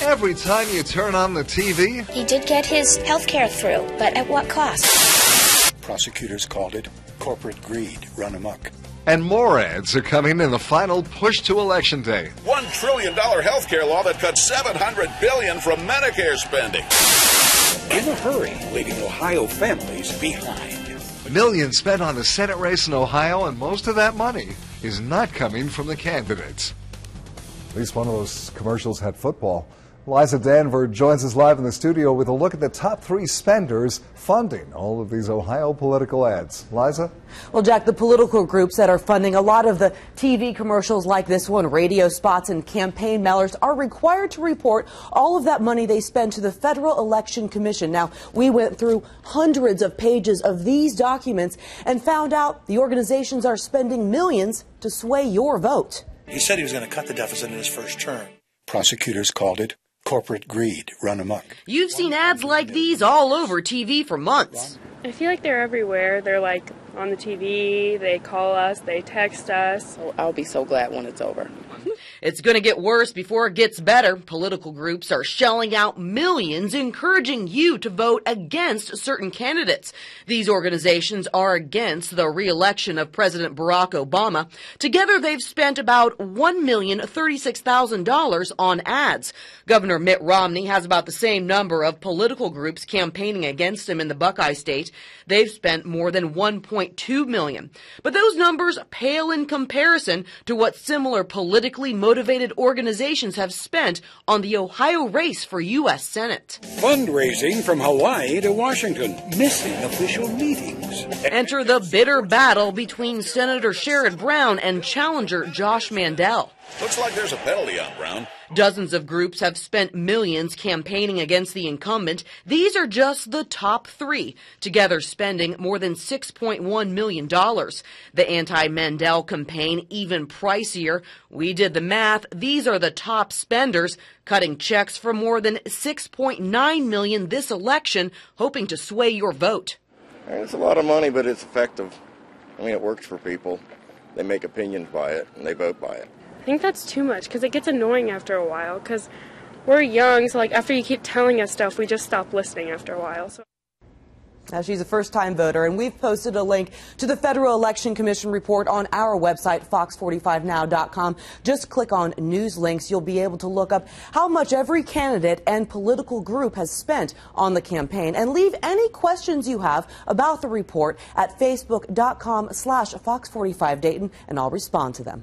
Every time you turn on the TV, He did get his health care through, but at what cost? Prosecutors called it corporate greed run amok. and more ads are coming in the final push to Election Day. $1 trillion health care law that cuts $700 billion from Medicare spending. In a hurry, leaving Ohio families behind. Millions spent on the Senate race in Ohio, and most of that money is not coming from the candidates. At least one of those commercials had football. Liza Danver joins us live in the studio with a look at the top 3 spenders funding all of these Ohio political ads. Liza? Well, Jack, the political groups that are funding a lot of the TV commercials like this one, radio spots and campaign mailers, are required to report all of that money they spend to the Federal Election Commission. Now, we went through hundreds of pages of these documents and found out the organizations are spending millions to sway your vote. He said he was going to cut the deficit in his first term. Prosecutors called it corporate greed run amok. You've seen ads like these all over TV for months. I feel like they're everywhere. They're like on the TV, they call us, they text us. I'll be so glad when it's over. It's going to get worse before it gets better. Political groups are shelling out millions, encouraging you to vote against certain candidates. These organizations are against the re-election of President Barack Obama. Together, they've spent about $1,036,000 on ads. Governor Mitt Romney has about the same number of political groups campaigning against him in the Buckeye State. They've spent more than $1.2 million. But those numbers pale in comparison to what similar politically motivated organizations have spent on the Ohio race for U.S. Senate. Fundraising from Hawaii to Washington, missing official meetings. Enter the bitter battle between Senator Sherrod Brown and challenger Josh Mandel. Looks like there's a penalty on Brown. Dozens of groups have spent millions campaigning against the incumbent. These are just the top 3, together spending more than $6.1 million. The anti-Mandel campaign even pricier. We did the math. These are the top spenders, cutting checks for more than $6.9 million this election, hoping to sway your vote. It's a lot of money, but it's effective. I mean, it works for people. They make opinions by it, and they vote by it. I think that's too much because it gets annoying after a while because we're young, so like after you keep telling us stuff, we just stop listening after a while. So. Now, she's a first-time voter, and we've posted a link to the Federal Election Commission report on our website, fox45now.com. Just click on News Links. You'll be able to look up how much every candidate and political group has spent on the campaign, and leave any questions you have about the report at facebook.com/Fox45Dayton, and I'll respond to them.